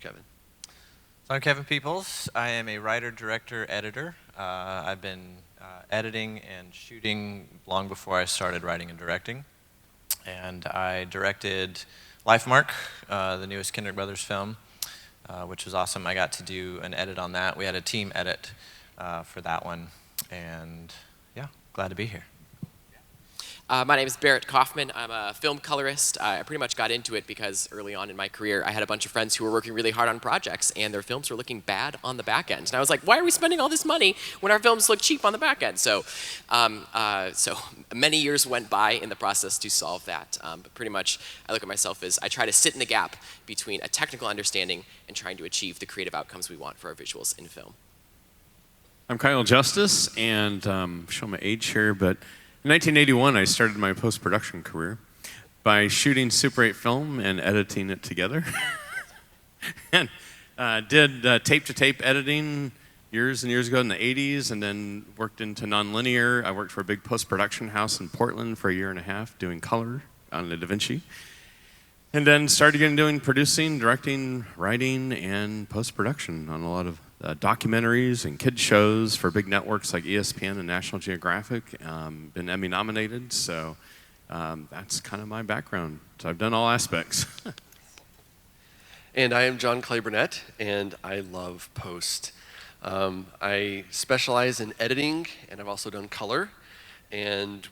Kevin. So I'm Kevin Peeples. I am a writer, director, editor. I've been editing and shooting long before I started writing and directing. And I directed Lifemark, the newest Kinder Brothers film, which was awesome. I got to do an edit on that. We had a team edit for that one. And yeah, glad to be here. My name is Barrett Kaufman. I'm a film colorist. I pretty much got into it because early on in my career, I had a bunch of friends who were working really hard on projects, and their films were looking bad on the back end. And I was like, why are we spending all this money when our films look cheap on the back end? So many years went by in the process to solve that. But pretty much, I look at myself as I try to sit in the gap between a technical understanding and trying to achieve the creative outcomes we want for our visuals in film. I'm Kyle Justice, and show my age here, but in 1981, I started my post-production career by shooting Super 8 film and editing it together. And did tape-to-tape editing years and years ago in the 80s, and then worked into nonlinear. I worked for a big post-production house in Portland for a year and a half doing color on the Da Vinci. And then started doing producing, directing, writing, and post-production on a lot of documentaries and kids shows for big networks like ESPN and National Geographic. Been Emmy nominated, so that's kind of my background. So I've done all aspects. And I am John-Clay Burnett, and I love post. I specialize in editing, and I've also done color, and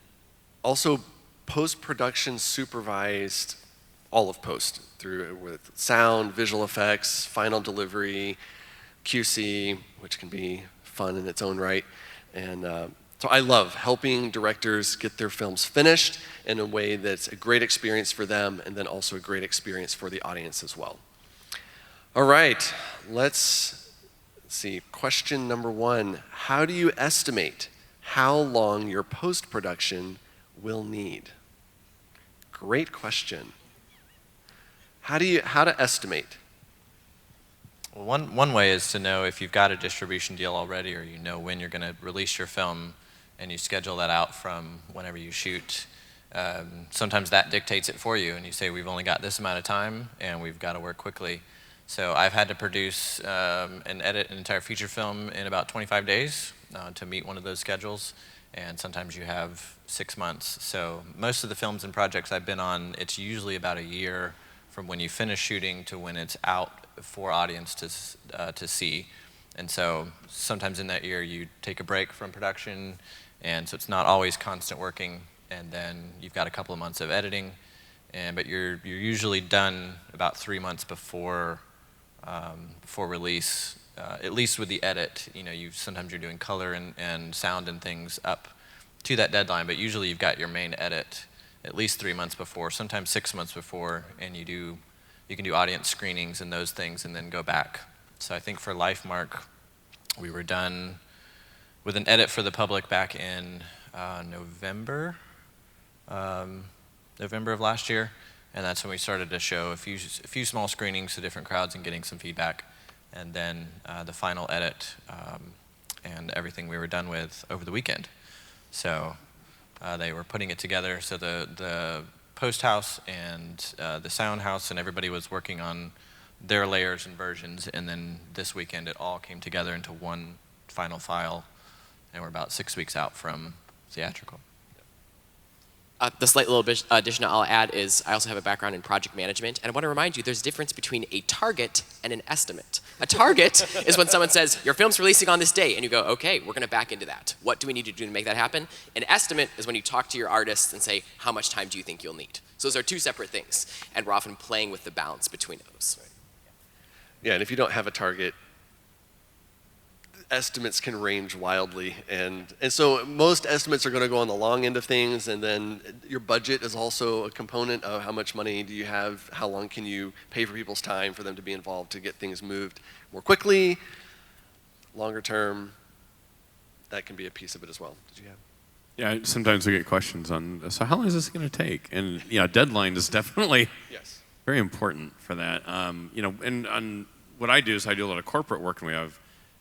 also post-production supervised all of post through with sound, visual effects, final delivery, QC, which can be fun in its own right. And so I love helping directors get their films finished in a way that's a great experience for them and then also a great experience for the audience as well. All right, let's see. Question number 1. How do you estimate how long your post-production will need? Great question. How to estimate? Well, one way is to know if you've got a distribution deal already, or you know when you're going to release your film, and you schedule that out from whenever you shoot. Sometimes that dictates it for you, and you say, we've only got this amount of time, and we've got to work quickly. So I've had to produce and edit an entire feature film in about 25 days to meet one of those schedules, and sometimes you have 6 months. So most of the films and projects I've been on, it's usually about a year from when you finish shooting to when it's out for audience to see. And so sometimes in that year you take a break from production, and so it's not always constant working, and then you've got a couple of months of editing, but you're usually done about 3 months before release, at least with the edit. You know, sometimes you're doing color and sound and things up to that deadline, but usually you've got your main edit at least 3 months before, sometimes 6 months before, and you can do audience screenings and those things and then go back. So I think for Lifemark, we were done with an edit for the public back in November of last year, and that's when we started to show a few small screenings to different crowds and getting some feedback, and then the final edit and everything we were done with over the weekend. So they were putting it together, so the post house and the sound house and everybody was working on their layers and versions, and then this weekend it all came together into one final file, and we're about 6 weeks out from theatrical. The slight little addition I'll add is I also have a background in project management, and I want to remind you there's a difference between a target and an estimate. A target is when someone says, your film's releasing on this day, and you go, okay, we're going to back into that. What do we need to do to make that happen? An estimate is when you talk to your artists and say, how much time do you think you'll need? So those are two separate things, and we're often playing with the balance between those. Yeah, and if you don't have a target, estimates can range wildly, and so most estimates are going to go on the long end of things, and then your budget is also a component of how much money do you have, how long can you pay for people's time for them to be involved to get things moved more quickly, longer term. That can be a piece of it as well. Did you have? Yeah, sometimes we get questions on, so how long is this going to take? And yeah, deadline is definitely very important for that. You know, and on what I do is I do a lot of corporate work, and we have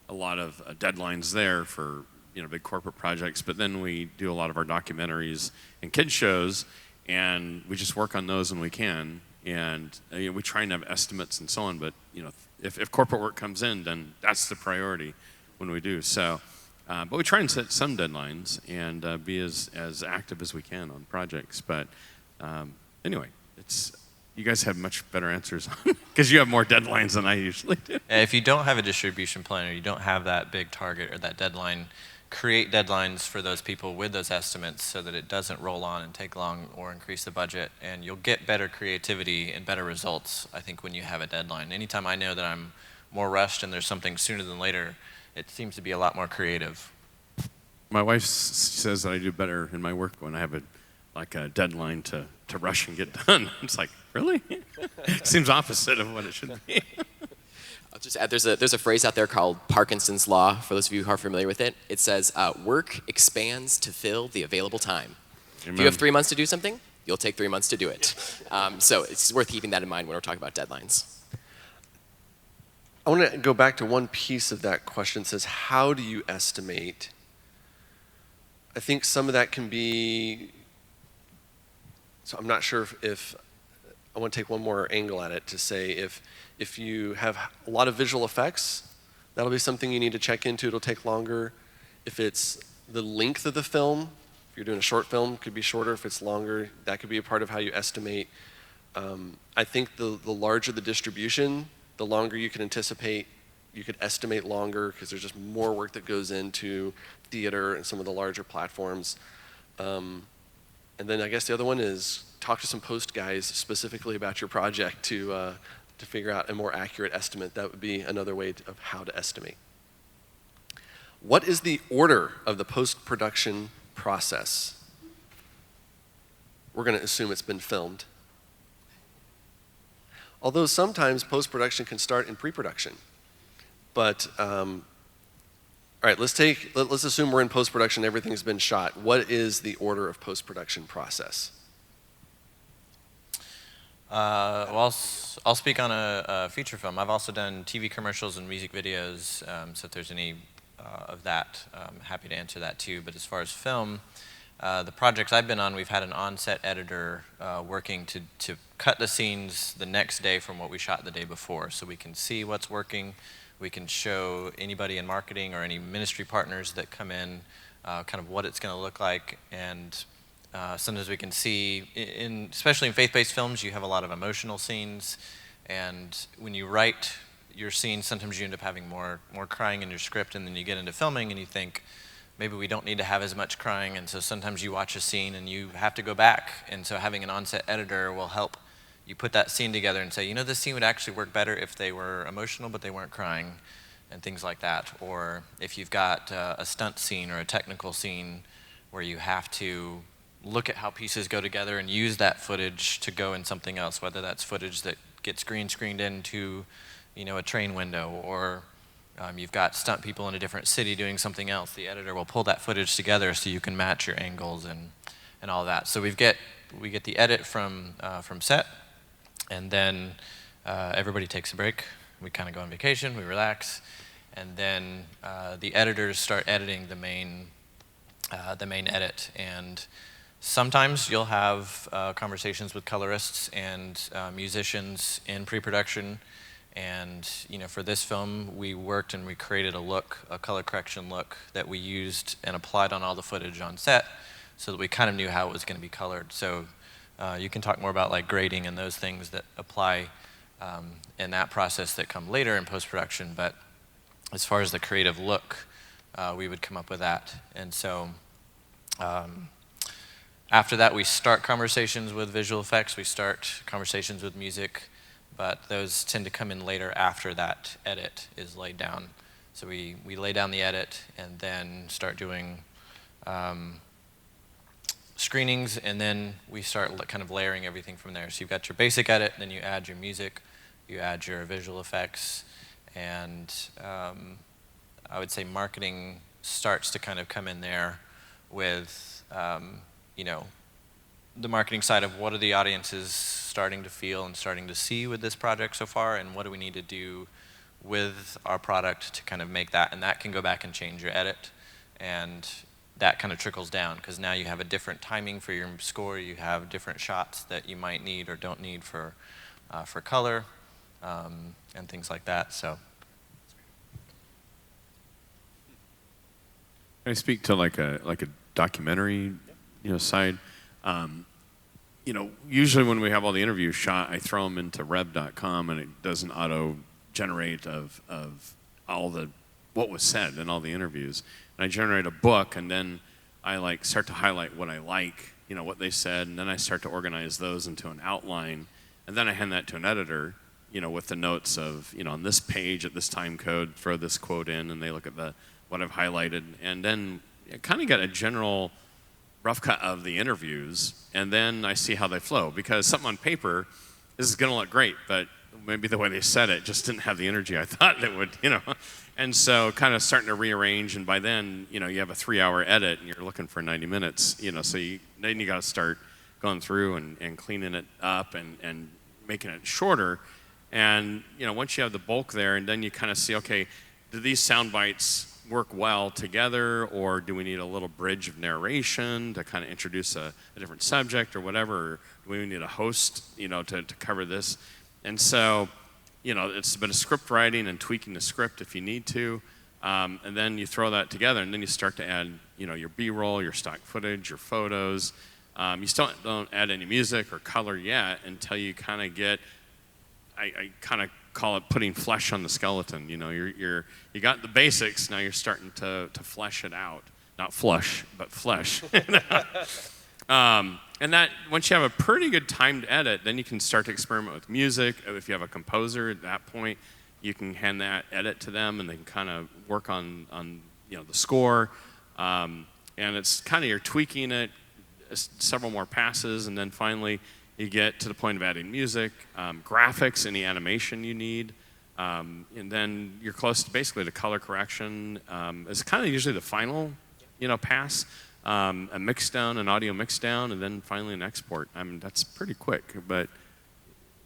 a lot of deadlines there for, you know, big corporate projects, but then we do a lot of our documentaries and kids shows, and we just work on those when we can, and you know, we try and have estimates and so on, but you know, if corporate work comes in, then that's the priority when we do. So, but we try and set some deadlines and be as active as we can on projects. But anyway, you guys have much better answers because you have more deadlines than I usually do. If you don't have a distribution plan, or you don't have that big target or that deadline, create deadlines for those people with those estimates so that it doesn't roll on and take long or increase the budget, and you'll get better creativity and better results, I think, when you have a deadline. Anytime I know that I'm more rushed and there's something sooner than later, it seems to be a lot more creative. My wife says that I do better in my work when I have a deadline to rush and get done. It's like, really? Seems opposite of what it should be. I'll just add, there's a phrase out there called Parkinson's Law, for those of you who are familiar with it. It says, work expands to fill the available time. Amen. If you have 3 months to do something, you'll take 3 months to do it. So it's worth keeping that in mind when we're talking about deadlines. I want to go back to one piece of that question. It says, how do you estimate? I think some of that can be, so I'm not sure if I want to take one more angle at it to say if you have a lot of visual effects, that'll be something you need to check into. It'll take longer. If it's the length of the film, if you're doing a short film, it could be shorter. If it's longer, that could be a part of how you estimate. I think the larger the distribution, the longer you can anticipate. You could estimate longer because there's just more work that goes into theater and some of the larger platforms. And then I guess the other one is talk to some post guys specifically about your project to figure out a more accurate estimate. That would be another way of how to estimate. What is the order of the post-production process? We're going to assume it's been filmed. Although sometimes post-production can start in pre-production. But, all right, let's assume we're in post-production, everything's been shot. What is the order of post-production process? Well, I'll speak on a feature film. I've also done TV commercials and music videos, so if there's any of that, I'm happy to answer that too. But as far as film, the projects I've been on, we've had an on-set editor working to cut the scenes the next day from what we shot the day before, so we can see what's working. We can show anybody in marketing or any ministry partners that come in kind of what it's going to look like, and sometimes we can see, especially in faith-based films, you have a lot of emotional scenes, and when you write your scenes, sometimes you end up having more crying in your script, and then you get into filming and you think, maybe we don't need to have as much crying, and so sometimes you watch a scene and you have to go back, and so having an on-set editor will help you put that scene together and say, this scene would actually work better if they were emotional but they weren't crying, and things like that. Or if you've got a stunt scene or a technical scene where you have to look at how pieces go together and use that footage to go in something else, whether that's footage that gets green screened into a train window, or you've got stunt people in a different city doing something else. The editor will pull that footage together so you can match your angles and all that. So we get the edit from set, and then everybody takes a break. We kind of go on vacation, we relax, and then the editors start editing the main edit. And sometimes you'll have conversations with colorists and musicians in pre-production. And for this film, we worked and we created a color correction look that we used and applied on all the footage on set, so that we kind of knew how it was going to be colored. So you can talk more about like grading and those things that apply in that process that come later in post-production. But as far as the creative look, we would come up with that. And so after that, we start conversations with visual effects. We start conversations with music. But those tend to come in later after that edit is laid down. So we lay down the edit and then start doing screenings, and then we start kind of layering everything from there. So you've got your basic edit, then you add your music, you add your visual effects, and I would say marketing starts to kind of come in there with the marketing side of what are the audiences starting to feel and starting to see with this project so far, and what do we need to do with our product to kind of make that, and that can go back and change your edit, and that kind of trickles down, because now you have a different timing for your score, you have different shots that you might need or don't need for color, and things like that. So. Can I speak to like a documentary, side? Usually when we have all the interviews shot, I throw them into rev.com and it does an auto generate of all what was said in all the interviews. And I generate a book, and then I start to highlight what I like, what they said, and then I start to organize those into an outline, and then I hand that to an editor, with the notes of, on this page at this time code, throw this quote in, and they look at what I've highlighted, and then I kind of get a general rough cut of the interviews, and then I see how they flow, because something on paper, this is going to look great, but maybe the way they said it just didn't have the energy I thought it would, And so kind of starting to rearrange, and by then, you have a 3-hour edit, and you're looking for 90 minutes, so then you got to start going through and cleaning it up and making it shorter. And, once you have the bulk there, and then you kind of see, okay, do these sound bites work well together, or do we need a little bridge of narration to kind of introduce a different subject or whatever, or do we need a host, to cover this? And so, it's a bit of script writing and tweaking the script if you need to, and then you throw that together, and then you start to add, your B-roll, your stock footage, your photos. You still don't add any music or color yet until you kind of get, I kind of call it putting flesh on the skeleton. You got the basics, now you're starting to flesh it out. Not flush, but flesh. And that, once you have a pretty good timed edit, then you can start to experiment with music. If you have a composer at that point, you can hand that edit to them, and they can kind of work on the score. And it's kind of, you're tweaking it several more passes, and then finally you get to the point of adding music, graphics, any animation you need, and then you're close to basically to color correction. It's kind of usually the final, pass. A mix down, an audio mix down, and then finally an export. That's pretty quick, but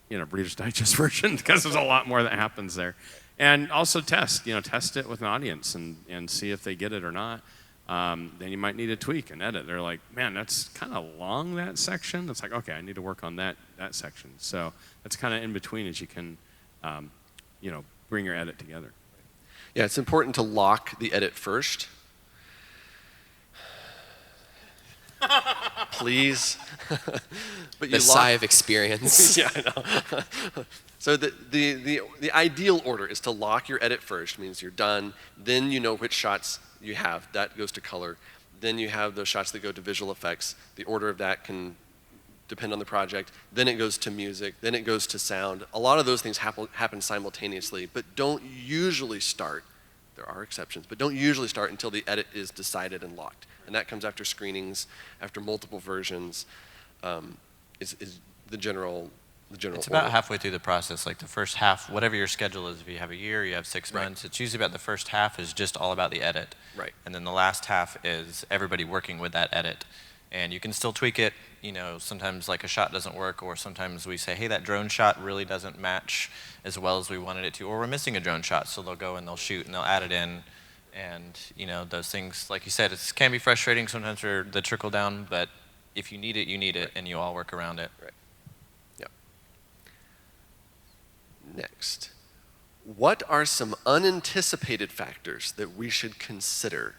Reader's Digest version, because there's a lot more that happens there. And also test it with an audience and see if they get it or not. Then you might need to tweak and edit. They're like, man, that's kind of long, that section. It's like, okay, I need to work on that section. So that's kind of in between as you can, bring your edit together. Yeah, it's important to lock the edit first. Please. But the sigh of experience. Yeah, I know. So the ideal order is to lock your edit first. Means you're done. Then you know which shots you have. That goes to color. Then you have those shots that go to visual effects. The order of that can depend on the project. Then it goes to music. Then it goes to sound. A lot of those things happen simultaneously, but don't usually start. There are exceptions, but don't usually start until the edit is decided and locked. And that comes after screenings, after multiple versions, is the general It's order. about halfway through the process, like the first half, whatever your schedule is. If you have a year, you have 6 Right. months. It's usually about the first half is just all about the edit. Right. And then the last half is everybody working with that edit. And you can still tweak it. Sometimes like a shot doesn't work, or sometimes we say, hey, that drone shot really doesn't match as well as we wanted it to, or we're missing a drone shot. So they'll go and they'll shoot and they'll add it in. And, those things, like you said, it can be frustrating sometimes for the trickle down, but if you need it, you need it, and you all work around it. Right. Yep. Next. What are some unanticipated factors that we should consider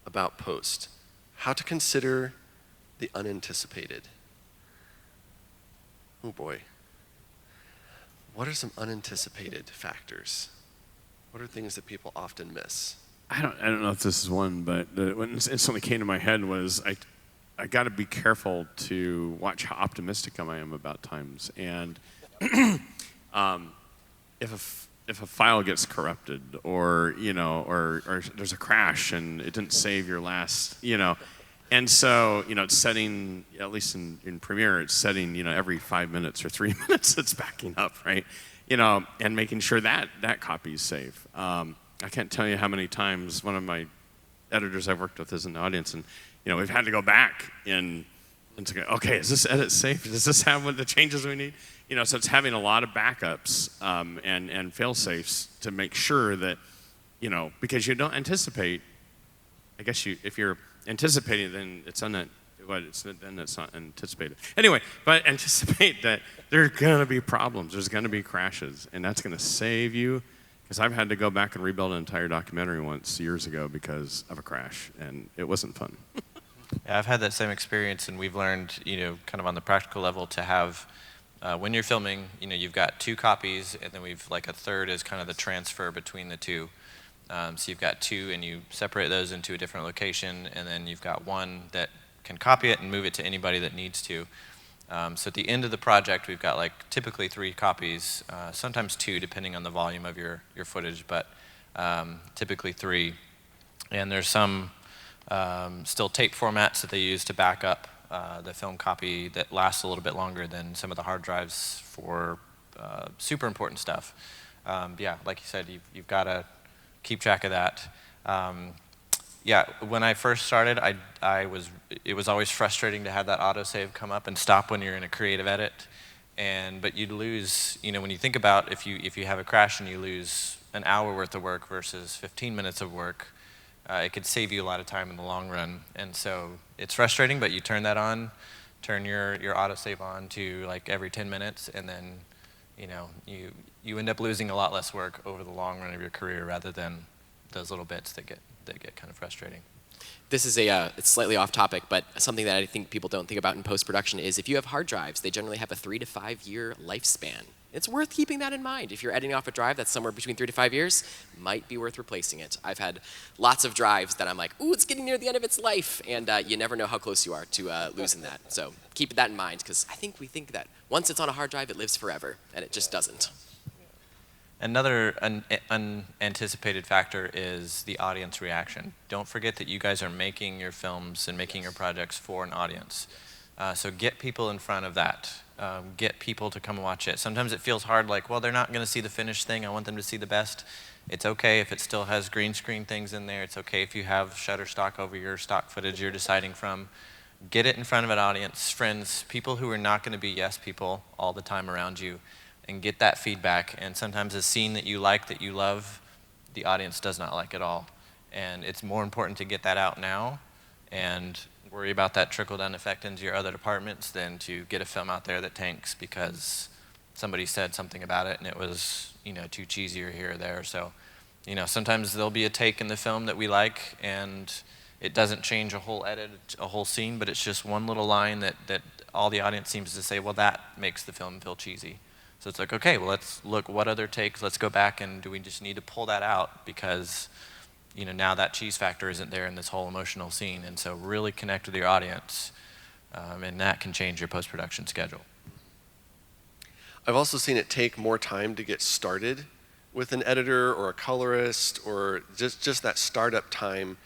about post? How to consider the unanticipated. Oh boy. What are some unanticipated factors? What are things that people often miss? I don't know if this is one, but what instantly came to my head was I got to be careful to watch how optimistic I am about times. And if a file gets corrupted, or or there's a crash and it didn't save your last, and so it's setting, at least in Premiere, it's setting every 5 minutes or 3 minutes it's backing up, right? And making sure that copy is safe. I can't tell you how many times one of my editors I've worked with is in the audience, and we've had to go back and to go, okay, is this edit safe? Does this have what the changes we need? So it's having a lot of backups and fail safes to make sure that because you don't anticipate. I guess if you're anticipating, then then it's not anticipated. Anyway, but anticipate that there's going to be problems. There's going to be crashes, and that's going to save you. Because I've had to go back and rebuild an entire documentary once years ago because of a crash, and it wasn't fun. Yeah, I've had that same experience, and we've learned, kind of on the practical level to have, when you're filming, you've got 2 copies, and then we've like a third is kind of the transfer between the 2. So you've got 2, and you separate those into a different location, and then you've got 1 that can copy it and move it to anybody that needs to. So at the end of the project, we've got like typically 3 copies, sometimes 2 depending on the volume of your footage, but typically 3. And there's some still tape formats that they use to back up the film copy that lasts a little bit longer than some of the hard drives for super important stuff. Yeah, like you said, you've got to keep track of that. Yeah, when I first started, it was always frustrating to have that autosave come up and stop when you're in a creative edit. But you'd lose, when you think about if you have a crash and you lose an hour worth of work versus 15 minutes of work, it could save you a lot of time in the long run. And so it's frustrating, but you turn that on, turn your autosave on to like every 10 minutes, and then you end up losing a lot less work over the long run of your career rather than those little bits that get kind of frustrating. This is it's slightly off topic, but something that I think people don't think about in post-production is if you have hard drives, they generally have a 3 to 5 year lifespan. It's worth keeping that in mind. If you're editing off a drive that's somewhere between 3 to 5 years, might be worth replacing it. I've had lots of drives that I'm like, ooh, it's getting near the end of its life, and you never know how close you are to losing that. So keep that in mind, because I think we think that once it's on a hard drive, it lives forever, and it just doesn't. Another unanticipated factor is the audience reaction. Don't forget that you guys are making your films and making your projects for an audience. So get people in front of that. Get people to come and watch it. Sometimes it feels hard, like, well, they're not going to see the finished thing. I want them to see the best. It's okay if it still has green screen things in there. It's okay if you have Shutterstock over your stock footage you're deciding from. Get it in front of an audience, friends, people who are not going to be yes people all the time around you, and get that feedback. And sometimes a scene that you like, that you love, the audience does not like at all. And it's more important to get that out now and worry about that trickle-down effect into your other departments than to get a film out there that tanks because somebody said something about it and it was, too cheesy or here or there. So, sometimes there'll be a take in the film that we like and it doesn't change a whole edit, a whole scene, but it's just one little line that all the audience seems to say, well, that makes the film feel cheesy. So it's like, okay, well, let's look what other takes, let's go back, and do we just need to pull that out because, now that cheese factor isn't there in this whole emotional scene. And so really connect with your audience, and that can change your post-production schedule. I've also seen it take more time to get started with an editor or a colorist, or just that startup time.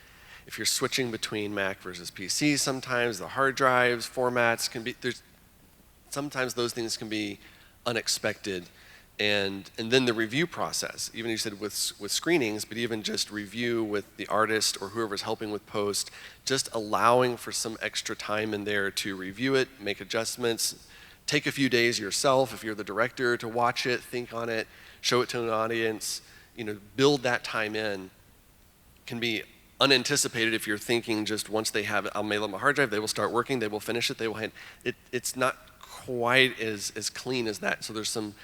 If you're switching between Mac versus PC, sometimes the hard drives, formats can be, sometimes those things can be unexpected, and then the review process, even you said with screenings, but even just review with the artist or whoever's helping with post, just allowing for some extra time in there to review it, make adjustments, take a few days yourself if you're the director to watch it, think on it, show it to an audience, build that time in, can be unanticipated if you're thinking just once they have it, I'll mail them a hard drive, they will start working, they will finish it, they will hand it. It's not quite as clean as that. So there's some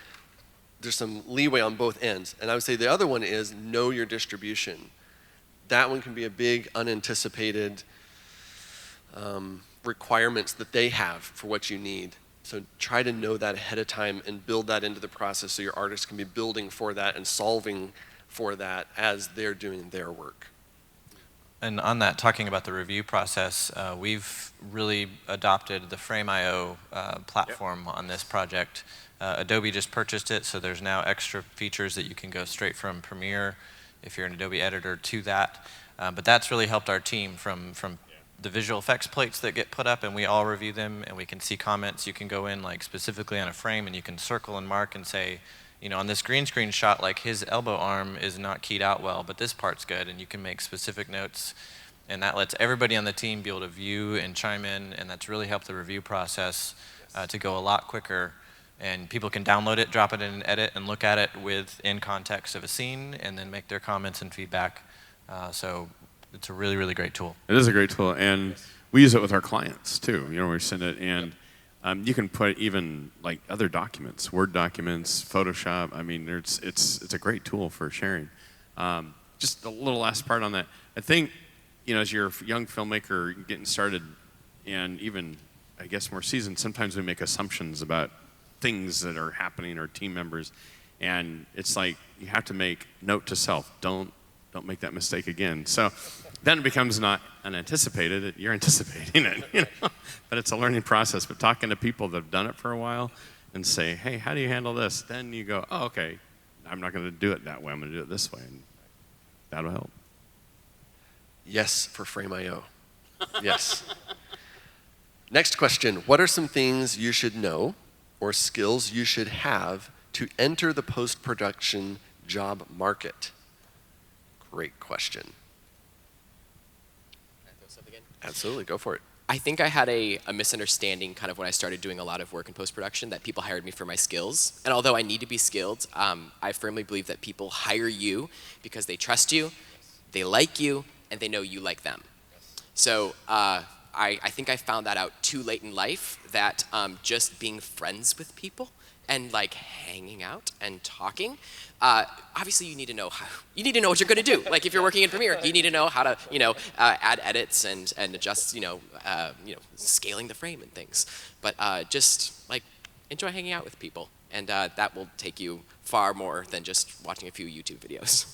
leeway on both ends. And I would say the other one is know your distribution. That one can be a big unanticipated requirements that they have for what you need. So try to know that ahead of time and build that into the process so your artists can be building for that and solving for that as they're doing their work. And on that, talking about the review process, we've really adopted the Frame.io platform on this project. Adobe just purchased it, so there's now extra features that you can go straight from Premiere if you're an Adobe editor to that. But that's really helped our team from the visual effects plates that get put up, and we all review them, and we can see comments. You can go in like specifically on a frame, and you can circle and mark and say, on this green screen shot, like his elbow arm is not keyed out well, but this part's good, and you can make specific notes, and that lets everybody on the team be able to view and chime in, and that's really helped the review process to go a lot quicker. And people can download it, drop it in an edit, and look at it in context of a scene, and then make their comments and feedback. So It's a really, really great tool. It is a great tool, and we use it with our clients too. You know, we send it, and you can put even like other documents, Word documents, Photoshop. I mean, it's a great tool for sharing. Just a little last part on that. I think, you know, as you're a young filmmaker getting started, and even I guess more seasoned, sometimes we make assumptions about things that are happening or team members, and it's like you have to make note to self. Don't make that mistake again. So then it becomes not unanticipated. You're anticipating it, you know. But it's a learning process. But talking to people that have done it for a while and say, hey, how do you handle this? Then you go, oh, okay, I'm not going to do it that way. I'm going to do it this way. And that'll help. Yes, for Frame.io. Yes. Next question. What are some things you should know or skills you should have to enter the post-production job market? Great question. Can I throw something in? Absolutely, go for it. I think I had a misunderstanding kind of when I started doing a lot of work in post-production that people hired me for my skills. And although I need to be skilled, I firmly believe that people hire you because they trust you, they like you, and they know you like them. So I think I found that out too late in life, that just being friends with people and like hanging out and talking, obviously you need to know what you're going to do. Like if you're working in Premiere, you need to know how to add edits and adjust scaling the frame and things. But just like enjoy hanging out with people, and that will take you far more than just watching a few YouTube videos.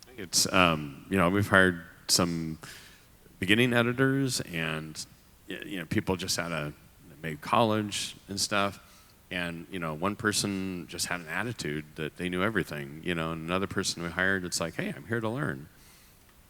I think it's we've hired some beginning editors and people just out of maybe college and stuff. And, one person just had an attitude that they knew everything, and another person we hired, it's like, hey, I'm here to learn.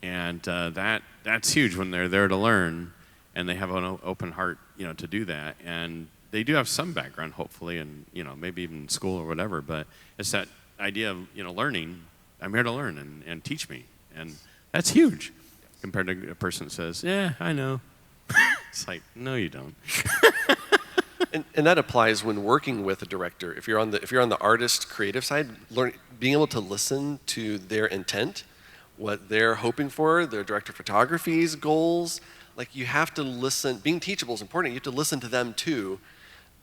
And that's huge when they're there to learn and they have an open heart, to do that. And they do have some background, hopefully, and, maybe even school or whatever, but it's that idea of, learning. I'm here to learn and teach me. And that's huge compared to a person that says, yeah, I know. It's like, no, you don't. And that applies when working with a director. If you're on the artist creative side, being able to listen to their intent, what they're hoping for, their director of photography's goals. Like you have to listen. Being teachable is important. You have to listen to them too,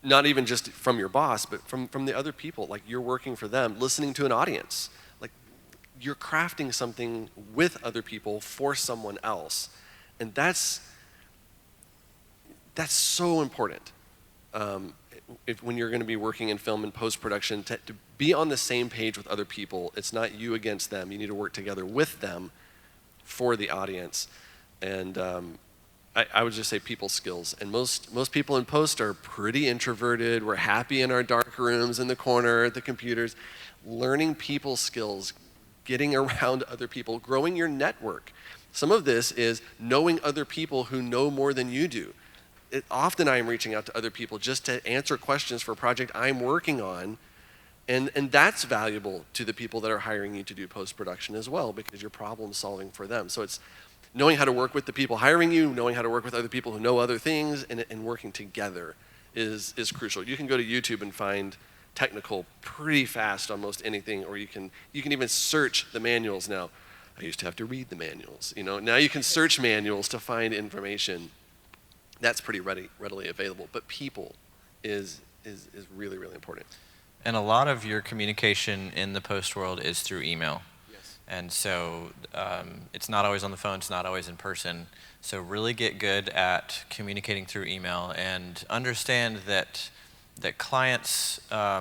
not even just from your boss, but from the other people. Like you're working for them, listening to an audience. Like you're crafting something with other people for someone else, and that's so important. When you're going to be working in film and post-production, to be on the same page with other people. It's not you against them. You need to work together with them for the audience. And I would just say people skills. And most people in post are pretty introverted. We're happy in our dark rooms in the corner at the computers. Learning people skills, getting around other people, growing your network. Some of this is knowing other people who know more than you do. Often I am reaching out to other people just to answer questions for a project I'm working on, and that's valuable to the people that are hiring you to do post-production as well, because you're problem solving for them. So it's knowing how to work with the people hiring you, knowing how to work with other people who know other things, and working together is crucial. You can go to YouTube and find technical pretty fast on most anything, or you can even search the manuals now. I used to have to read the manuals, Now you can search manuals to find information. That's pretty readily available. But people is really, really important. And a lot of your communication in the post world is through email. Yes. And so it's not always on the phone, it's not always in person. So really get good at communicating through email and understand that clients are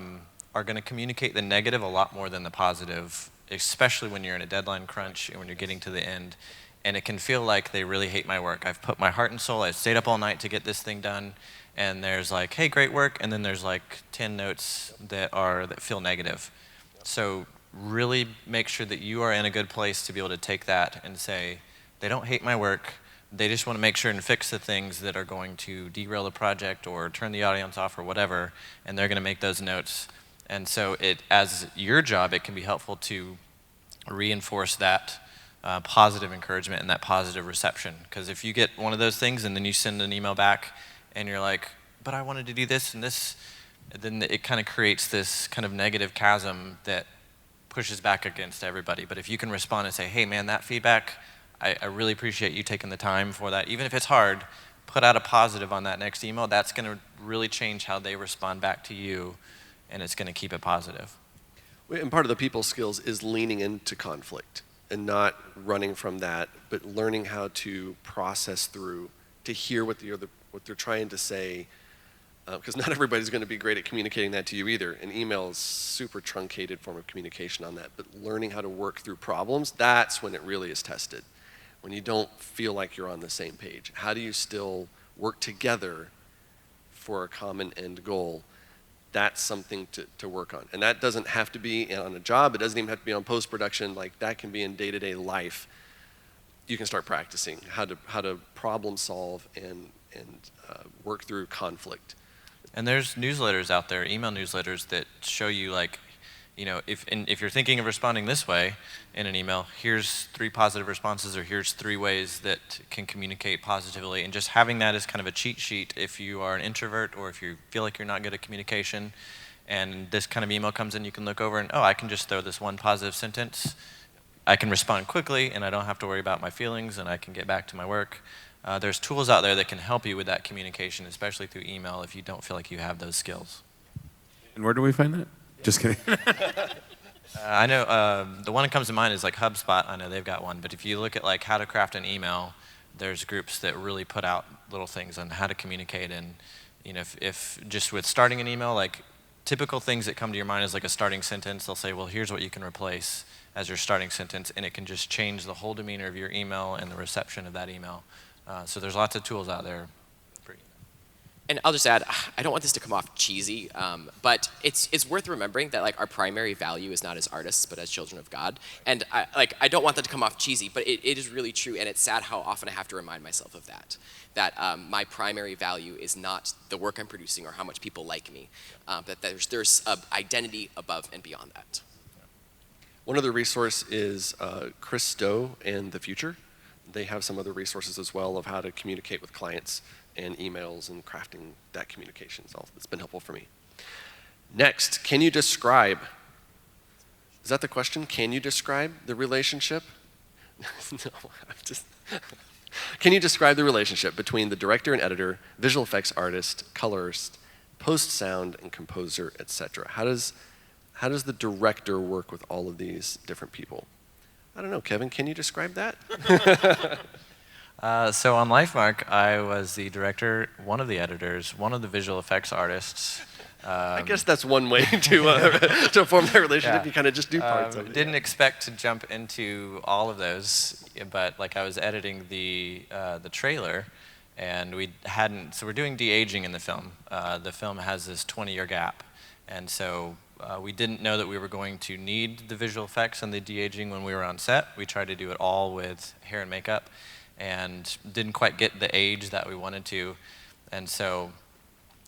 going to communicate the negative a lot more than the positive, especially when you're in a deadline crunch and when you're getting to the end. And it can feel like they really hate my work. I've put my heart and soul, I stayed up all night to get this thing done, and there's like, hey, great work, and then there's like 10 notes that feel negative. So really make sure that you are in a good place to be able to take that and say, they don't hate my work, they just want to make sure and fix the things that are going to derail the project or turn the audience off or whatever, and they're going to make those notes. And so as your job, it can be helpful to reinforce that positive encouragement and that positive reception. Because if you get one of those things and then you send an email back and you're like, but I wanted to do this and this, then it kind of creates this kind of negative chasm that pushes back against everybody. But if you can respond and say, hey man, that feedback, I really appreciate you taking the time for that. Even if it's hard, put out a positive on that next email. That's going to really change how they respond back to you, and it's going to keep it positive. And part of the people skills is leaning into conflict and not running from that, but learning how to process through, to hear what they're trying to say, because not everybody's going to be great at communicating that to you either. An email is super truncated form of communication on that, but learning how to work through problems, that's when it really is tested. When you don't feel like you're on the same page. How do you still work together for a common end goal? That's something to work on. And that doesn't have to be on a job. It doesn't even have to be on post-production. Like, that can be in day-to-day life. You can start practicing how to problem solve and work through conflict. And there's newsletters out there, email newsletters, that show you, like, you know, if you're thinking of responding this way in an email, here's 3 positive responses, or here's 3 ways that can communicate positively. And just having that as kind of a cheat sheet if you are an introvert or if you feel like you're not good at communication, and this kind of email comes in, you can look over and, oh, I can just throw this one positive sentence. I can respond quickly, and I don't have to worry about my feelings, and I can get back to my work. There's tools out there that can help you with that communication, especially through email, if you don't feel like you have those skills. And where do we find that? Just kidding. I know the one that comes to mind is like HubSpot. I know they've got one, but if you look at like how to craft an email, there's groups that really put out little things on how to communicate. And you know, if just with starting an email, like typical things that come to your mind is like a starting sentence. They'll say, well, here's what you can replace as your starting sentence, and it can just change the whole demeanor of your email and the reception of that email. So there's lots of tools out there. And I'll just add, I don't want this to come off cheesy, but it's worth remembering that like our primary value is not as artists, but as children of God. And I don't want that to come off cheesy, but it is really true, and it's sad how often I have to remind myself of that. That my primary value is not the work I'm producing or how much people like me. That there's an identity above and beyond that. One other resource is Chris Stowe and The Future. They have some other resources as well of how to communicate with clients and emails and crafting that communication. So it's been helpful for me. Next, can you describe, is that the question? Can you describe the relationship? No, I'm just, can you describe the relationship between the director and editor, visual effects artist, colorist, post sound and composer, etc.? How does the director work with all of these different people? I don't know, Kevin, can you describe that? So on LifeMark, I was the director, one of the editors, one of the visual effects artists. I guess that's one way to form that relationship. Yeah. You kind of just do parts of it. Didn't expect to jump into all of those, but like I was editing the trailer, and so we're doing de-aging in the film. The film has this 20-year gap, and so we didn't know that we were going to need the visual effects and the de-aging when we were on set. We tried to do it all with hair and makeup, and didn't quite get the age that we wanted to. And so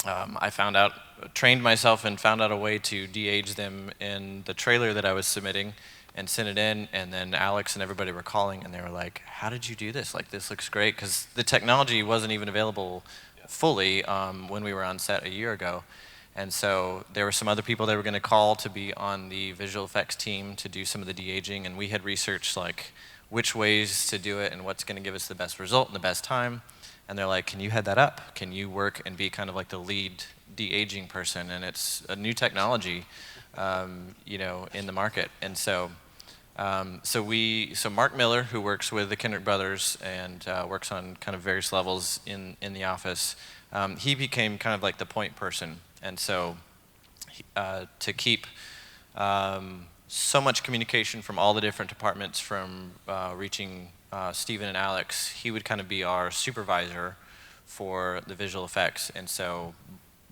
I trained myself and found out a way to de-age them in the trailer that I was submitting and sent it in, and then Alex and everybody were calling, and they were like, how did you do this? Like, this looks great, because the technology wasn't even available fully when we were on set a year ago. And so there were some other people that were going to call to be on the visual effects team to do some of the de-aging, and we had researched like which ways to do it and what's going to give us the best result and the best time. And they're like, can you head that up? Can you work and be kind of like the lead de-aging person? And it's a new technology, you know, in the market. And so, so Mark Miller, who works with the Kendrick brothers and works on kind of various levels in the office, he became kind of like the point person. And so to keep so much communication from all the different departments, from reaching Stephen and Alex, he would kind of be our supervisor for the visual effects. And so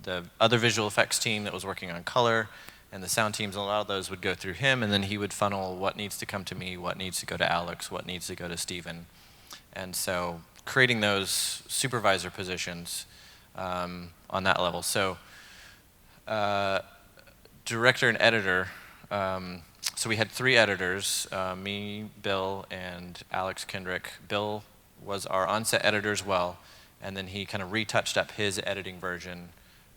the other visual effects team that was working on color and the sound teams, a lot of those would go through him, and then he would funnel what needs to come to me, what needs to go to Alex, what needs to go to Stephen. And so creating those supervisor positions on that level. So director and editor, so we had 3 editors, me, Bill, and Alex Kendrick. Bill was our on-set editor as well, and then he kind of retouched up his editing version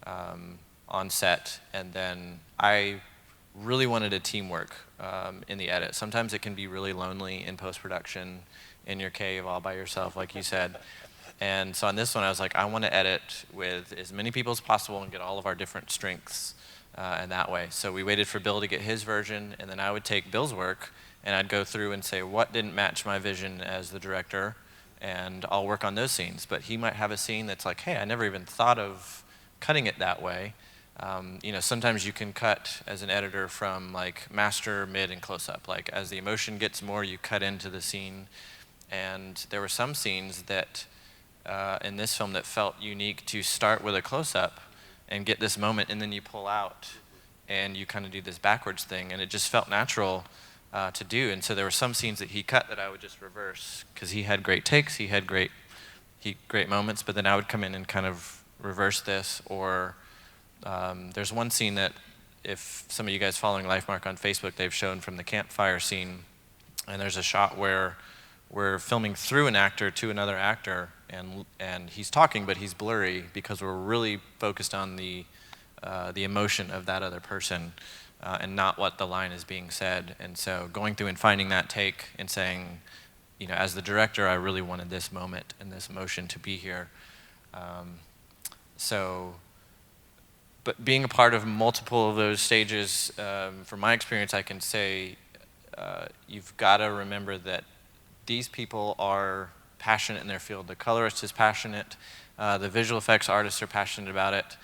on set, and then I really wanted a teamwork in the edit. Sometimes it can be really lonely in post-production, in your cave all by yourself, like you said. And so on this one, I was like, I want to edit with as many people as possible and get all of our different strengths in that way. So we waited for Bill to get his version, and then I would take Bill's work, and I'd go through and say, what didn't match my vision as the director, and I'll work on those scenes. But he might have a scene that's like, hey, I never even thought of cutting it that way. Sometimes you can cut as an editor from like master, mid, and close-up. Like as the emotion gets more, you cut into the scene. And there were some scenes that in this film that felt unique to start with a close-up and get this moment, and then you pull out and you kind of do this backwards thing, and it just felt natural to do. And so there were some scenes that he cut that I would just reverse because he had great takes, he had great moments, but then I would come in and kind of reverse this. Or there's one scene that if some of you guys following Lifemark on Facebook, they've shown from the campfire scene, and there's a shot where we're filming through an actor to another actor, and he's talking, but he's blurry because we're really focused on the emotion of that other person and not what the line is being said. And so going through and finding that take and saying, as the director, I really wanted this moment and this emotion to be here. But being a part of multiple of those stages, from my experience, I can say you've got to remember that these people are passionate in their field. The colorist is passionate. The visual effects artists are passionate about it.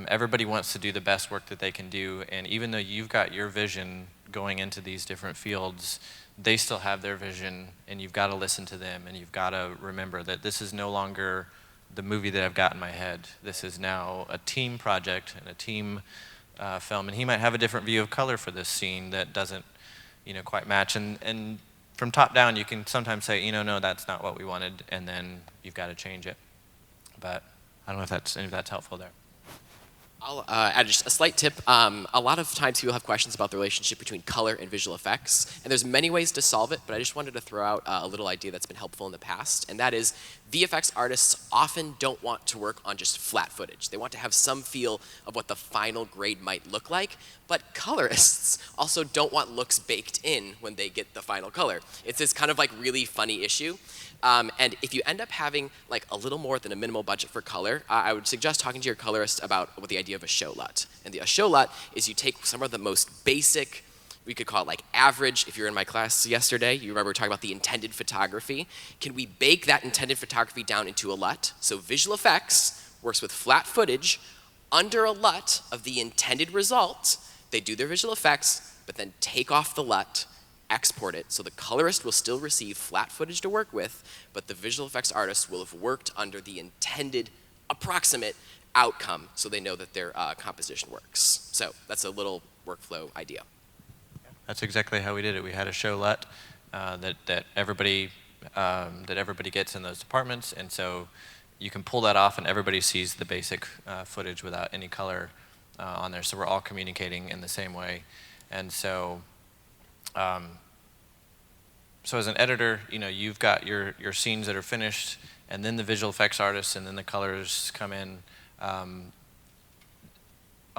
Everybody wants to do the best work that they can do, and even though you've got your vision going into these different fields, they still have their vision, and you've got to listen to them, and you've got to remember that this is no longer the movie that I've got in my head. This is now a team project and a team film, and he might have a different view of color for this scene that doesn't quite match, and from top down you can sometimes say, no, that's not what we wanted, and then you've got to change it. But I don't know if that's helpful there. I'll add just a slight tip. A lot of times people have questions about the relationship between color and visual effects, and there's many ways to solve it, but I just wanted to throw out a little idea that's been helpful in the past, and that is VFX artists often don't want to work on just flat footage. They want to have some feel of what the final grade might look like, but colorists also don't want looks baked in when they get the final color. It's this kind of like really funny issue. And if you end up having like a little more than a minimal budget for color, I would suggest talking to your colorist about what the idea of a show LUT. And a show LUT is you take some of the most basic, we could call it like average. If you were in my class yesterday, you remember we were talking about the intended photography. Can we bake that intended photography down into a LUT? So visual effects works with flat footage under a LUT of the intended result. They do their visual effects, but then take off the LUT, export it, so the colorist will still receive flat footage to work with, but the visual effects artist will have worked under the intended approximate outcome, so they know that their composition works. So that's a little workflow idea. That's exactly how we did it. We had a show LUT that everybody gets in those departments, and so you can pull that off, and everybody sees the basic footage without any color on there. So we're all communicating in the same way, and so. So as an editor, you've got your scenes that are finished, and then the visual effects artists, and then the colors come in. On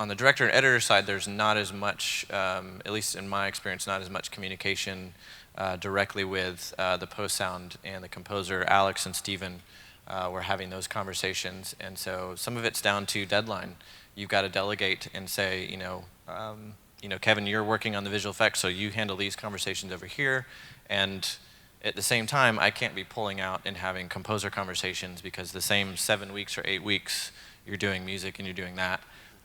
the director and editor side, there's not as much, at least in my experience, not as much communication directly with the post-sound and the composer, Alex and Steven, were having those conversations. And so some of it's down to deadline. You've got to delegate and say, Kevin, you're working on the visual effects, so you handle these conversations over here. And at the same time, I can't be pulling out and having composer conversations because the same 7 weeks or 8 weeks, you're doing music and you're doing that.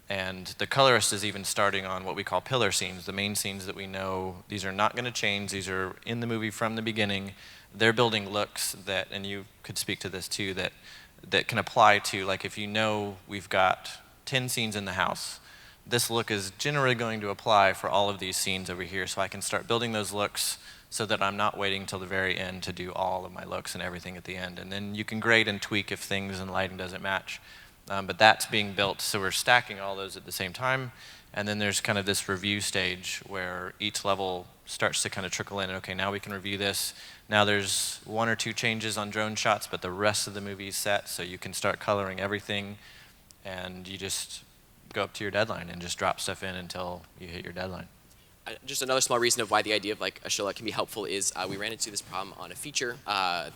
And the colorist is even starting on what we call pillar scenes, the main scenes that we know these are not going to change. These are in the movie from the beginning. They're building looks that, and you could speak to this too, that can apply to, like if we've got 10 scenes in the house, this look is generally going to apply for all of these scenes over here, so I can start building those looks so that I'm not waiting till the very end to do all of my looks and everything at the end. And then you can grade and tweak if things and lighting doesn't match. But that's being built, so we're stacking all those at the same time. And then there's kind of this review stage where each level starts to kind of trickle in. Okay, now we can review this. Now there's 1 or 2 changes on drone shots, but the rest of the movie is set, so you can start coloring everything, and you just go up to your deadline and just drop stuff in until you hit your deadline. Just another small reason of why the idea of like a show lot can be helpful is we ran into this problem on a feature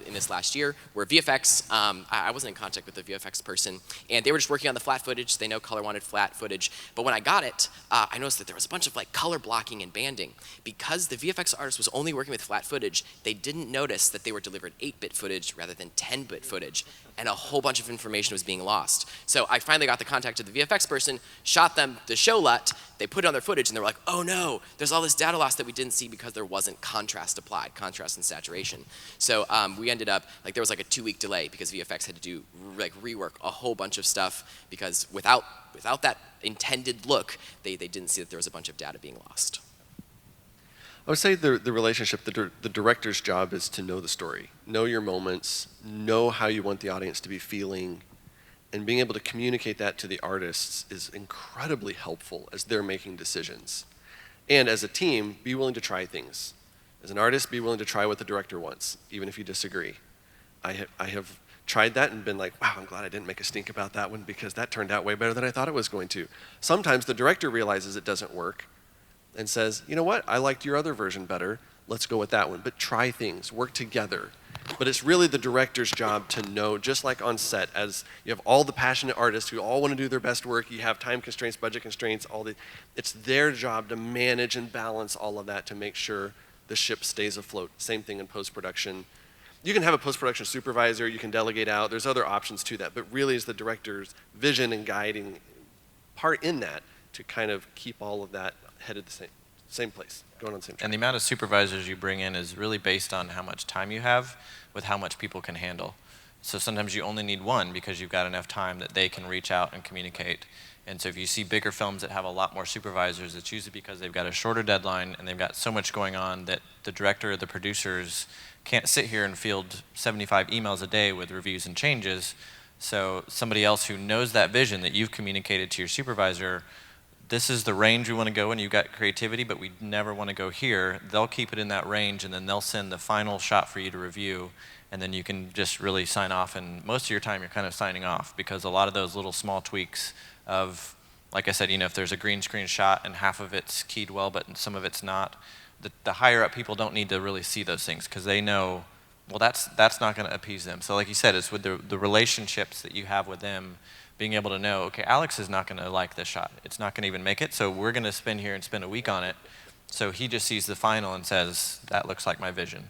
in this last year where VFX, I wasn't in contact with the VFX person, and they were just working on the flat footage. They know color wanted flat footage, but when I got it, I noticed that there was a bunch of like color blocking and banding. Because the VFX artist was only working with flat footage, they didn't notice that they were delivered 8-bit footage rather than 10-bit footage, and a whole bunch of information was being lost. So I finally got the contact of the VFX person, shot them the show lot, they put it on their footage, and they were like, oh no, there's all this data loss that we didn't see because there wasn't contrast applied, contrast and saturation. So we ended up, like there was like a 2-week delay because VFX had to do, like rework a whole bunch of stuff because without that intended look, they didn't see that there was a bunch of data being lost. I would say the relationship, the director's job is to know the story, know your moments, know how you want the audience to be feeling, and being able to communicate that to the artists is incredibly helpful as they're making decisions. And as a team, be willing to try things. As an artist, be willing to try what the director wants, even if you disagree. I have tried that and been like, wow, I'm glad I didn't make a stink about that one because that turned out way better than I thought it was going to. Sometimes the director realizes it doesn't work and says, you know what, I liked your other version better, let's go with that one. But try things, work together. But it's really the director's job to know, just like on set, as you have all the passionate artists who all want to do their best work, you have time constraints, budget constraints, it's their job to manage and balance all of that to make sure the ship stays afloat. Same thing in post-production. You can have a post-production supervisor, you can delegate out, there's other options to that, but really it's the director's vision and guiding part in that to kind of keep all of that headed the same place, going on the same track. And the amount of supervisors you bring in is really based on how much time you have with how much people can handle. So sometimes you only need one because you've got enough time that they can reach out and communicate. And so if you see bigger films that have a lot more supervisors, it's usually because they've got a shorter deadline and they've got so much going on that the director or the producers can't sit here and field 75 emails a day with reviews and changes. So somebody else who knows that vision that you've communicated to your supervisor, this is the range we want to go in, you've got creativity, but we never want to go here. They'll keep it in that range, and then they'll send the final shot for you to review, and then you can just really sign off, and most of your time you're kind of signing off, because a lot of those little small tweaks of, like I said, you know, if there's a green screen shot and half of it's keyed well, but some of it's not, the higher up people don't need to really see those things, because they know, well, that's not going to appease them. So like you said, it's with the relationships that you have with them, being able to know, okay, Alex is not going to like this shot. It's not going to even make it, so we're going to spend here and spend a week on it. So he just sees the final and says, that looks like my vision.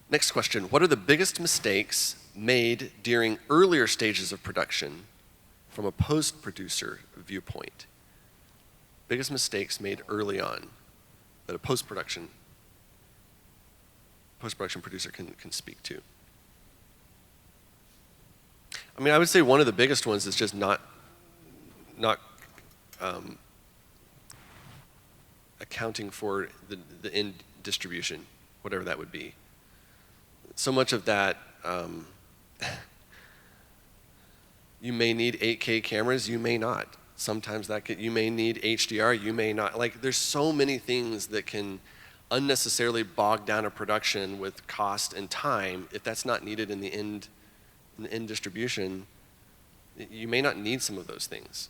Next question. What are the biggest mistakes made during earlier stages of production from a post-producer viewpoint? Biggest mistakes made early on that a post-production producer can speak to. I mean, I would say one of the biggest ones is just not accounting for the end distribution, whatever that would be. So much of that, you may need 8K cameras, you may not. Sometimes you may need HDR, you may not. Like, there's so many things that can unnecessarily bog down a production with cost and time if that's not needed in the end distribution. You may not need some of those things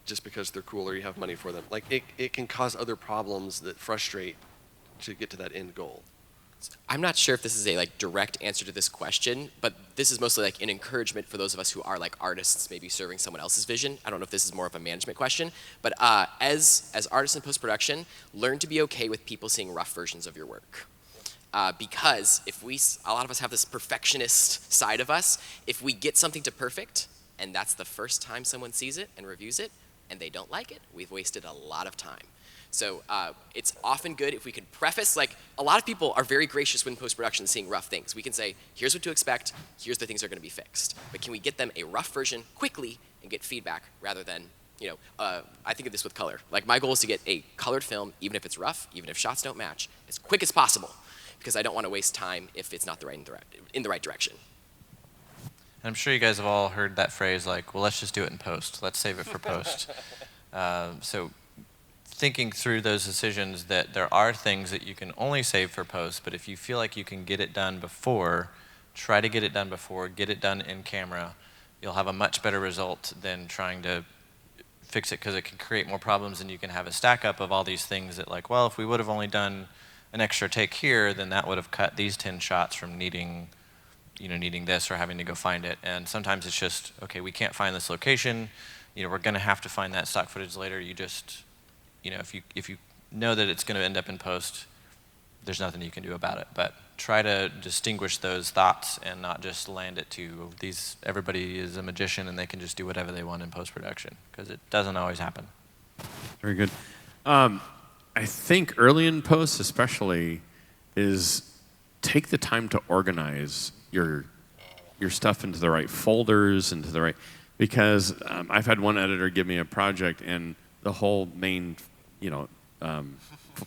just because they're cool or you have money for them. Like, it can cause other problems that frustrate to get to that end goal. I'm not sure if this is a like direct answer to this question, but this is mostly like an encouragement for those of us who are like artists, maybe serving someone else's vision. I don't know if this is more of a management question, but as artists in post-production, learn to be okay with people seeing rough versions of your work. Because a lot of us have this perfectionist side of us. If we get something to perfect, and that's the first time someone sees it and reviews it, and they don't like it, we've wasted a lot of time. So it's often good if we could preface, like, a lot of people are very gracious when post-production seeing rough things. We can say, here's what to expect, here's the things that are going to be fixed. But can we get them a rough version quickly and get feedback rather than, you know, I think of this with color. Like, my goal is to get a colored film, even if it's rough, even if shots don't match, as quick as possible, because I don't want to waste time if it's not in the right direction. I'm sure you guys have all heard that phrase, like, well, let's just do it in post. Let's save it for post. So thinking through those decisions, that there are things that you can only save for post, but if you feel like you can get it done before, try to get it done before, get it done in camera. You'll have a much better result than trying to fix it because it can create more problems, and you can have a stack up of all these things that, like, well, if we would have only done an extra take here, then that would have cut these 10 shots from needing this or having to go find it. And sometimes it's just, okay, we can't find this location. We're going to have to find that stock footage later. You just, if you know that it's going to end up in post, there's nothing you can do about it. But try to distinguish those thoughts and not just land it to everybody is a magician and they can just do whatever they want in post-production, because it doesn't always happen. Very good. I think early in post especially is take the time to organize your stuff into the right folders, into the right, because I've had one editor give me a project and the whole main,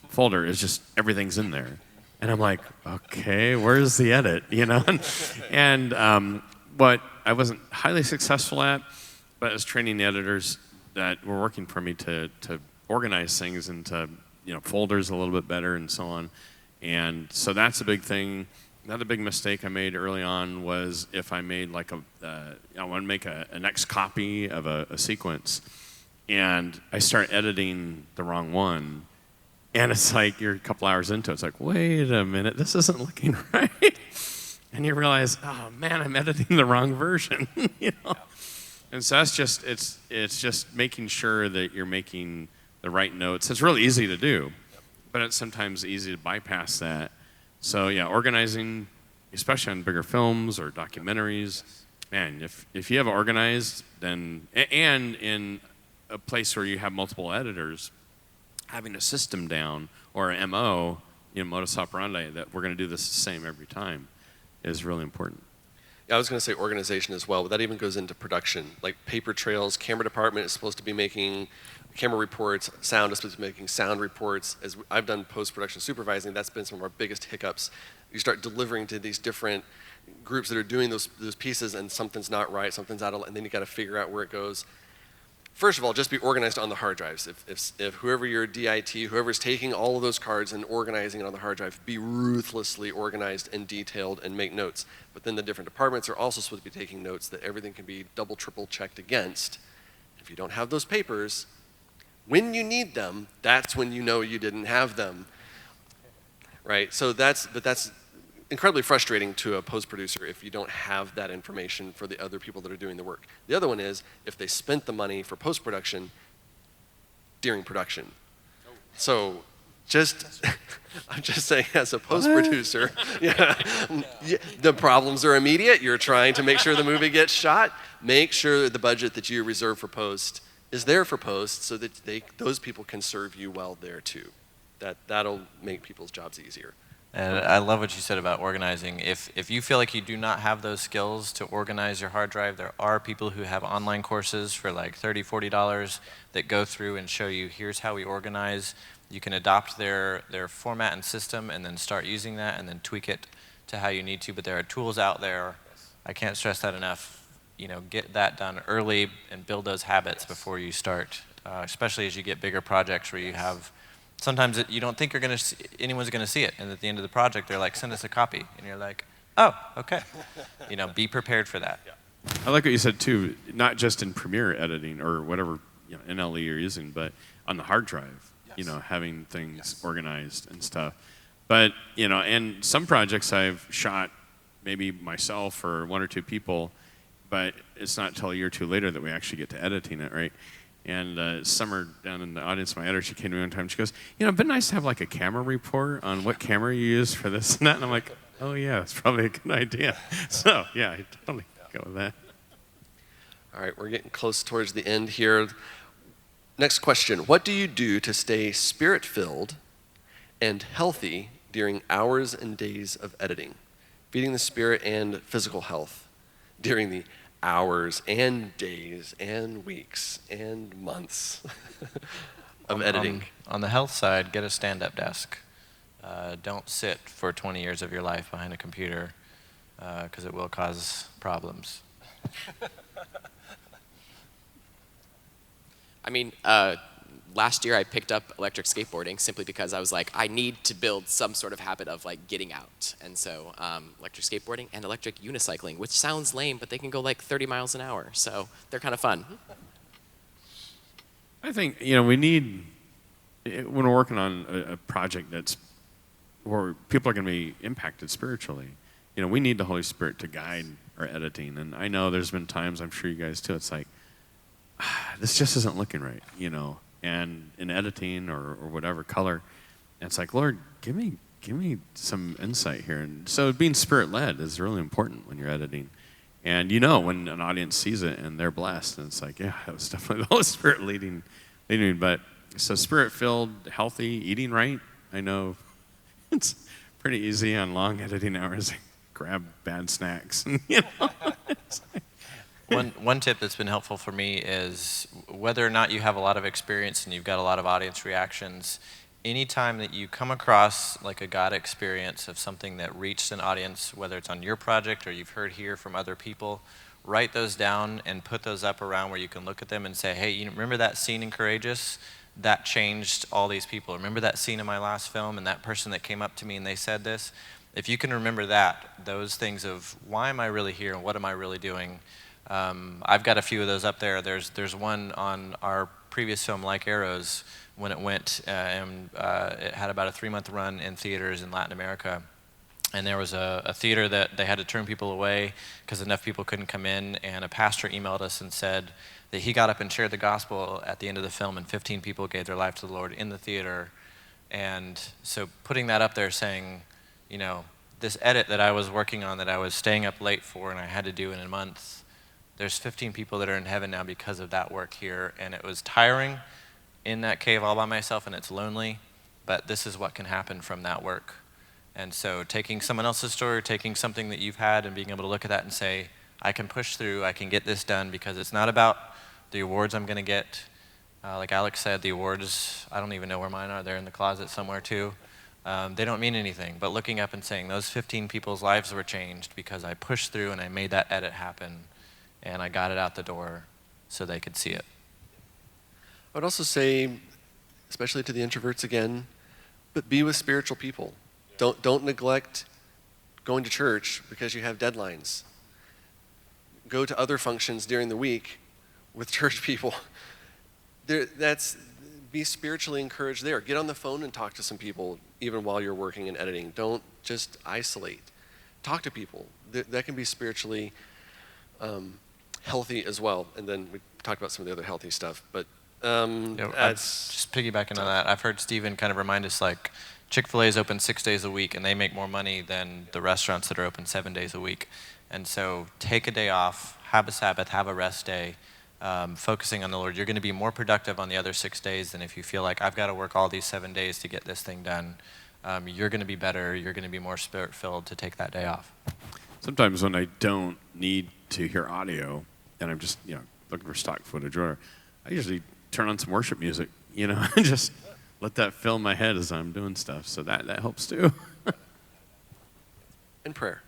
folder is just everything's in there, and I'm like, okay, where's the edit? And what I wasn't highly successful at, but I was training the editors that were working for me to organize things into folders a little bit better and so on. And so that's a big thing. Another big mistake I made early on was if I made like I want to make a next copy of a sequence, and I start editing the wrong one, and it's like you're a couple hours into it, it's like, wait a minute, this isn't looking right. And you realize, oh man, I'm editing the wrong version. And so that's just, it's just making sure that you're making the right notes. It's really easy to do, but it's sometimes easy to bypass that. So yeah, organizing, especially on bigger films or documentaries, man, if you have organized, then, and in a place where you have multiple editors, having a system down or an MO, modus operandi, that we're going to do this the same every time is really important. Yeah, I was going to say organization as well, but that even goes into production. Like paper trails, camera department is supposed to be making camera reports, sound is supposed to be making sound reports. As I've done post-production supervising, that's been some of our biggest hiccups. You start delivering to these different groups that are doing those pieces, and something's not right, something's out of, and then you got to figure out where it goes. First of all, just be organized on the hard drives. If whoever your DIT, whoever's taking all of those cards and organizing it on the hard drive, be ruthlessly organized and detailed and make notes. But then the different departments are also supposed to be taking notes that everything can be double, triple checked against. If you don't have those papers, when you need them, that's when you know you didn't have them, right? So that's incredibly frustrating to a post-producer if you don't have that information for the other people that are doing the work. The other one is if they spent the money for post-production during production. So I'm just saying, as a post-producer, the problems are immediate. You're trying to make sure the movie gets shot. Make sure the budget that you reserve for post is there for post so that those people can serve you well there too. That'll make people's jobs easier. And I love what you said about organizing. If you feel like you do not have those skills to organize your hard drive, there are people who have online courses for like $30, $40 that go through and show you, here's how we organize. You can adopt their format and system and then start using that and then tweak it to how you need to. But there are tools out there. I can't stress that enough. Get that done early and build those habits before you start, especially as you get bigger projects where you have, sometimes you don't think anyone's going to see it, and at the end of the project, they're like, send us a copy. And you're like, oh, okay. Be prepared for that. I like what you said, too, not just in Premiere editing or whatever NLE you're using, but on the hard drive, having things organized and stuff. But, and some projects I've shot maybe myself or one or two people, but it's not until a year or two later that we actually get to editing it, right? And Summer down in the audience, my editor, she came to me one time. She goes, it'd been nice to have like a camera report on what camera you use for this and that. And I'm like, oh yeah, it's probably a good idea. So yeah, I totally go with that. All right, we're getting close towards the end here. Next question: what do you do to stay spirit-filled and healthy during hours and days of editing? Feeding the spirit and physical health during the hours and days and weeks and months of editing. On the health side, get a stand-up desk. Don't sit for 20 years of your life behind a computer because it will cause problems. I mean, last year I picked up electric skateboarding simply because I was like, I need to build some sort of habit of like getting out. And so electric skateboarding and electric unicycling, which sounds lame, but they can go like 30 miles an hour. So they're kind of fun. I think, we need, when we're working on a project that's where people are going to be impacted spiritually, we need the Holy Spirit to guide our editing. And I know there's been times, I'm sure you guys too, it's like, this just isn't looking right, and in editing or whatever, color, and it's like, Lord, give me some insight here. And so being Spirit-led is really important when you're editing. And when an audience sees it and they're blessed, and it's like, yeah, that was definitely the Holy Spirit leading me. But so Spirit-filled, healthy, eating right, I know it's pretty easy on long editing hours to grab bad snacks. It's like, One tip that's been helpful for me is whether or not you have a lot of experience and you've got a lot of audience reactions, anytime that you come across like a God experience of something that reached an audience, whether it's on your project or you've heard here from other people, write those down and put those up around where you can look at them and say, hey, remember that scene in Courageous? That changed all these people. Remember that scene in my last film and that person that came up to me and they said this? If you can remember those things of why am I really here and what am I really doing? I've got a few of those up there. There's one on our previous film, Like Arrows, when it went, and it had about a 3-month run in theaters in Latin America. And there was a theater that they had to turn people away because enough people couldn't come in, and a pastor emailed us and said that he got up and shared the gospel at the end of the film, and 15 people gave their life to the Lord in the theater. And so putting that up there saying, this edit that I was working on that I was staying up late for and I had to do in a month, there's 15 people that are in heaven now because of that work here. And it was tiring in that cave all by myself, and it's lonely, but this is what can happen from that work. And so taking someone else's story, taking something that you've had and being able to look at that and say, I can push through, I can get this done, because it's not about the awards I'm going to get. Like Alex said, the awards, I don't even know where mine are. They're in the closet somewhere too. They don't mean anything, but looking up and saying those 15 people's lives were changed because I pushed through and I made that edit happen and I got it out the door so they could see it. I would also say, especially to the introverts again, but be with spiritual people. Don't neglect going to church because you have deadlines. Go to other functions during the week with church people. Be spiritually encouraged there. Get on the phone and talk to some people even while you're working and editing. Don't just isolate. Talk to people. That can be spiritually healthy as well. And then we talked about some of the other healthy stuff. But just piggybacking on that, I've heard Stephen kind of remind us, like, Chick-fil-A is open 6 days a week, and they make more money than the restaurants that are open 7 days a week. And so take a day off, have a Sabbath, have a rest day, focusing on the Lord. You're going to be more productive on the other 6 days than if you feel like I've got to work all these 7 days to get this thing done. You're going to be better. You're going to be more Spirit-filled to take that day off. Sometimes when I don't need to hear audio and I'm just looking for stock footage, or I usually turn on some worship music, and just let that fill my head as I'm doing stuff. So that helps too. And prayer.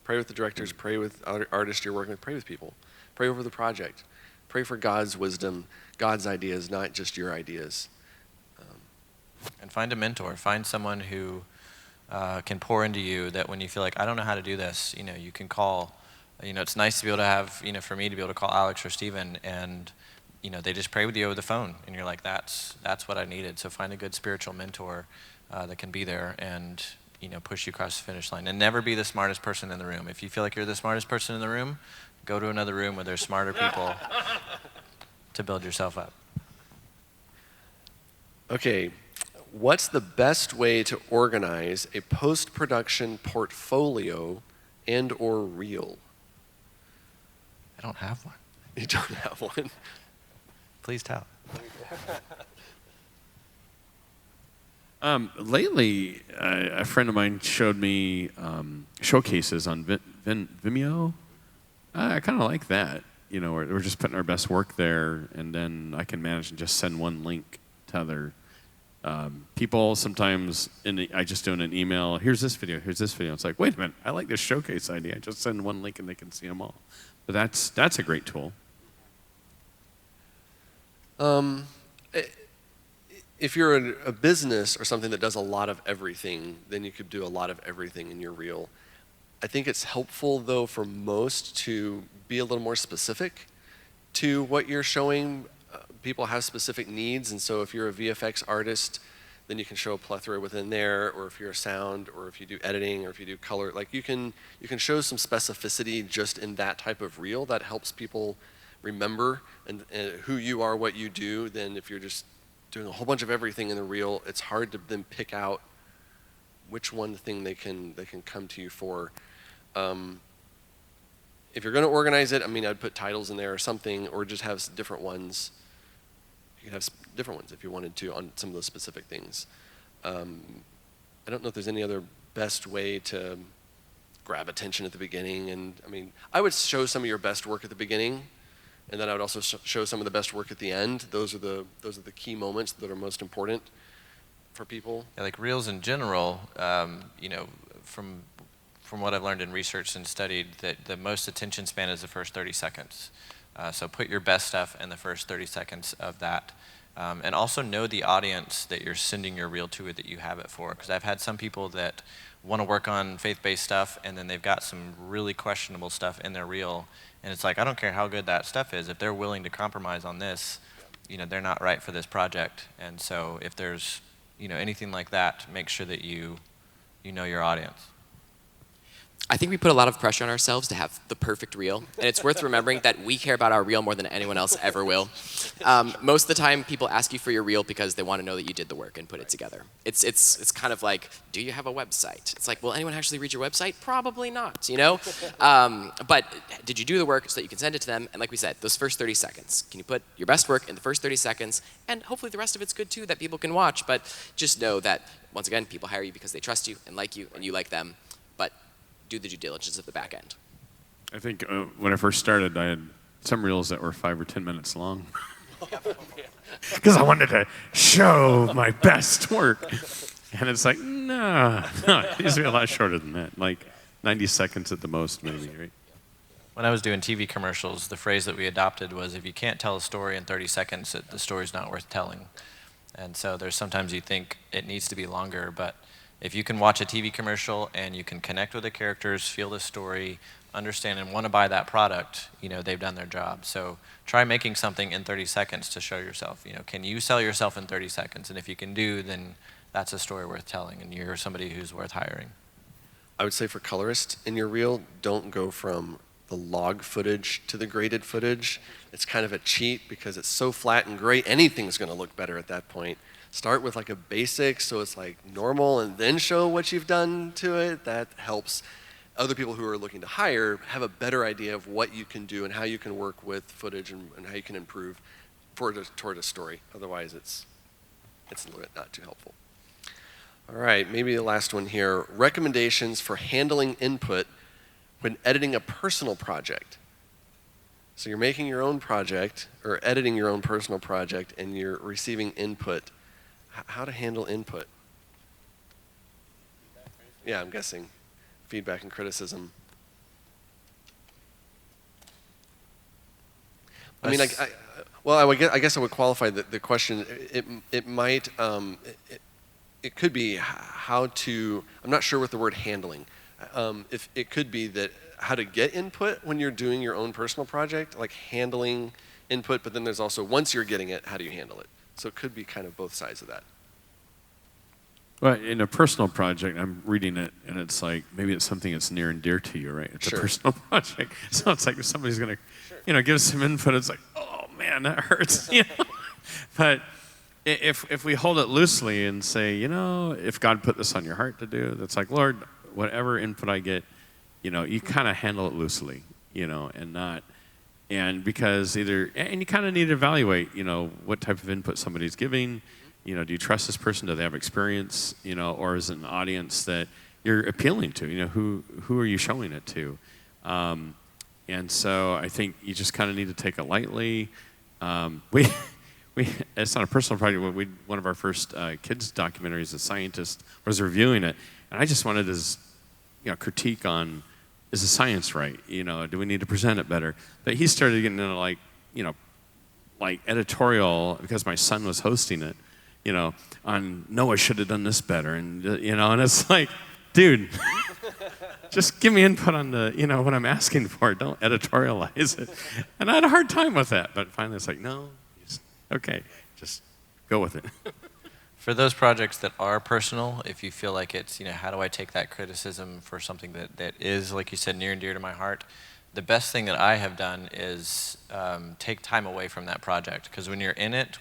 Pray with the directors. Pray with artists you're working with. Pray with people. Pray over the project. Pray for God's wisdom, God's ideas, not just your ideas. And find a mentor. Find someone who can pour into you, that when you feel like, I don't know how to do this, you can call. It's nice to be able to have, for me to be able to call Alex or Steven, and they just pray with you over the phone, and you're like, that's what I needed. So find a good spiritual mentor that can be there and push you across the finish line. And never be the smartest person in the room. If you feel like you're the smartest person in the room, go to another room where there's smarter people to build yourself up. Okay, what's the best way to organize a post-production portfolio and or reel? I don't have one. You don't have one? Please tell. Lately, a friend of mine showed me showcases on Vimeo. I kind of like that. We're just putting our best work there, and then I can manage and just send one link to other people. Sometimes I just do in an email, here's this video. It's like, wait a minute, I like this showcase idea. I just send one link and they can see them all. But that's a great tool. If you're a business or something that does a lot of everything, then you could do a lot of everything in your reel. I think it's helpful, though, for most to be a little more specific to what you're showing, people have specific needs, and so if you're a VFX artist, then you can show a plethora within there, or if you're a sound, or if you do editing, or if you do color, like you can show some specificity just in that type of reel that helps people remember and who you are, what you do. Then if you're just doing a whole bunch of everything in the reel, it's hard to then pick out which one thing they can come to you for. If you're going to organize it, I mean, I'd put titles in there or something, or just have different ones. You could have different ones if you wanted to on some of those specific things. I don't know if there's any other best way to grab attention at the beginning. And I mean, I would show some of your best work at the beginning, and then I would also show some of the best work at the end. Those are the key moments that are most important for people. Yeah, like reels in general, you know, from what I've learned in research and studied, that the most attention span is the first 30 seconds. So put your best stuff in the first 30 seconds of that. And also know the audience that you're sending your reel to, or that you have it for. Because I've had some people that want to work on faith-based stuff, and then they've got some really questionable stuff in their reel. And it's like, I don't care how good that stuff is. If they're willing to compromise on this, you know, they're not right for this project. And so if there's, you know, anything like that, make sure that you know your audience. I think we put a lot of pressure on ourselves to have the perfect reel, and it's worth remembering that we care about our reel more than anyone else ever will. Most of the time, people ask you for your reel because they want to know that you did the work and put it together. It's kind of like, do you have a website? It's like, will anyone actually read your website? Probably not, you know? But did you do the work so that you can send it to them? And like we said, those first 30 seconds. Can you put your best work in the first 30 seconds? And hopefully the rest of it's good too, that people can watch. But just know that, once again, people hire you because they trust you, and you like them. But do the due diligence at the back end. I think when I first started, I had some reels that were 5 or 10 minutes long. Because I wanted to show my best work. And it's like, no, it needs to be a lot shorter than that. Like 90 seconds at the most, maybe, right? When I was doing TV commercials, the phrase that we adopted was, if you can't tell a story in 30 seconds, the story's not worth telling. And so there's sometimes you think it needs to be longer, but if you can watch a TV commercial and you can connect with the characters, feel the story, understand and want to buy that product, you know, they've done their job. So try making something in 30 seconds to show yourself. You know, can you sell yourself in 30 seconds? And if you can do, then that's a story worth telling, and you're somebody who's worth hiring. I would say for colorists in your reel, don't go from the log footage to the graded footage. It's kind of a cheat because it's so flat and gray, anything's going to look better at that point. Start with like a basic, so it's like normal, and then show what you've done to it. That helps other people who are looking to hire have a better idea of what you can do and how you can work with footage and how you can improve toward a story. Otherwise, it's a little bit not too helpful. All right, maybe the last one here. Recommendations for handling input when editing a personal project. So you're making your own project or editing your own personal project, and you're receiving input. How to handle input? Yeah, I'm guessing. Feedback and criticism. I mean, I guess I would qualify the question. It might, it could be how to, I'm not sure what the word handling. If it could be that how to get input when you're doing your own personal project, like handling input, but then there's also, once you're getting it, how do you handle it? So it could be kind of both sides of that. Well, in a personal project, I'm reading it, and it's like, maybe it's something that's near and dear to you, right? It's Sure. a personal project. So it's like if somebody's going to, give us some input, it's like, oh, man, that hurts. But if we hold it loosely and say, if God put this on your heart to do, that's like, Lord, whatever input I get, you kind of handle it loosely, and because and you kind of need to evaluate, what type of input somebody's giving. Do you trust this person? Do they have experience? Or is it an audience that you're appealing to? Who are you showing it to? And so I think you just kind of need to take it lightly. It's not a personal project. One of our first kids documentaries, a scientist was reviewing it, and I just wanted his critique on, is the science right? Do we need to present it better? But he started getting into like editorial, because my son was hosting it, on Noah should have done this better, and and it's like, dude, just give me input on the what I'm asking for. Don't editorialize it. And I had a hard time with that, but finally it's like, no, Okay, just go with it. For those projects that are personal, if you feel like it's, how do I take that criticism for something that is, like you said, near and dear to my heart, the best thing that I have done is take time away from that project. Because when you're in it,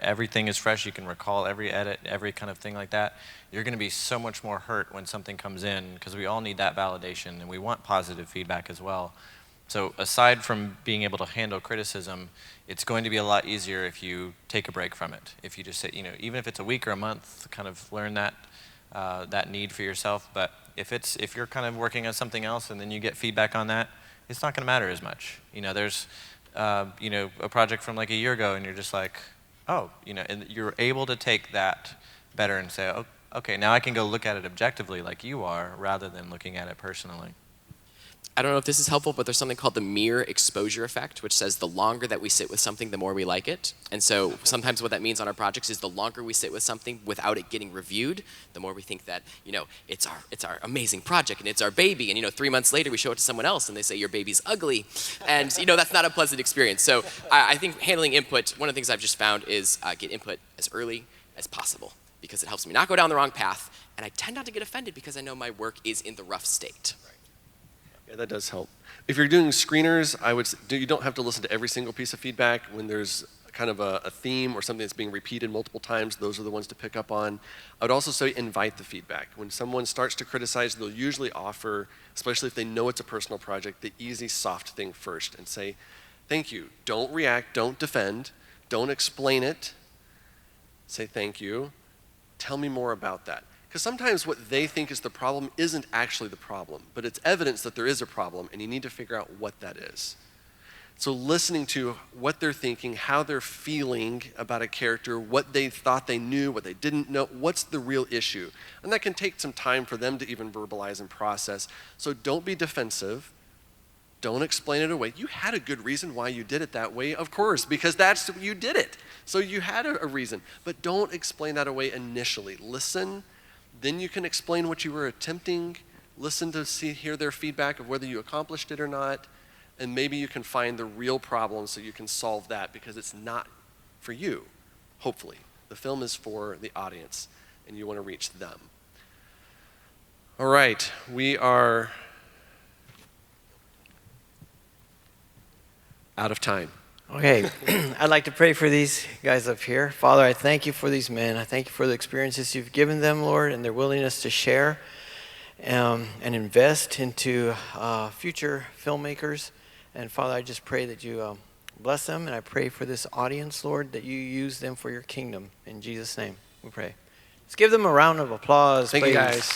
everything is fresh, you can recall every edit, every kind of thing like that, you're going to be so much more hurt when something comes in, because we all need that validation, and we want positive feedback as well. So aside from being able to handle criticism, it's going to be a lot easier if you take a break from it. If you just say, even if it's a week or a month, kind of learn that need for yourself. But if you're kind of working on something else and then you get feedback on that, it's not going to matter as much. There's a project from like a year ago, and you're just like, oh, and you're able to take that better and say, oh, okay, now I can go look at it objectively like you are, rather than looking at it personally. I don't know if this is helpful, but there's something called the mere exposure effect, which says the longer that we sit with something, the more we like it. And so sometimes what that means on our projects is the longer we sit with something without it getting reviewed, the more we think that, it's our amazing project and it's our baby. And 3 months later we show it to someone else and they say your baby's ugly. And that's not a pleasant experience. So I think handling input, one of the things I've just found is get input as early as possible, because it helps me not go down the wrong path. And I tend not to get offended because I know my work is in the rough state. Yeah, that does help. If you're doing screeners, you don't have to listen to every single piece of feedback. When there's kind of a theme or something that's being repeated multiple times, those are the ones to pick up on. I would also say invite the feedback. When someone starts to criticize, they'll usually offer, especially if they know it's a personal project, the easy, soft thing first and say, thank you. Don't react, don't defend, don't explain it. Say thank you. Tell me more about that. Because sometimes what they think is the problem isn't actually the problem, but it's evidence that there is a problem, and you need to figure out what that is. So listening to what they're thinking, how they're feeling about a character, what they thought they knew, what they didn't know, what's the real issue. And that can take some time for them to even verbalize and process. So don't be defensive. Don't explain it away. You had a good reason why you did it that way, of course, because you did it. So you had a reason. But don't explain that away initially. Listen. Then you can explain what you were attempting, listen to hear their feedback of whether you accomplished it or not, and maybe you can find the real problem so you can solve that, because it's not for you, hopefully. The film is for the audience, and you want to reach them. All right, we are out of time. Okay, I'd like to pray for these guys up here. Father, I thank you for these men. I thank you for the experiences you've given them, Lord, and their willingness to share and invest into future filmmakers. And Father, I just pray that you bless them, and I pray for this audience, Lord, that you use them for your kingdom. In Jesus' name, we pray. Let's give them a round of applause. Thank please. you, guys.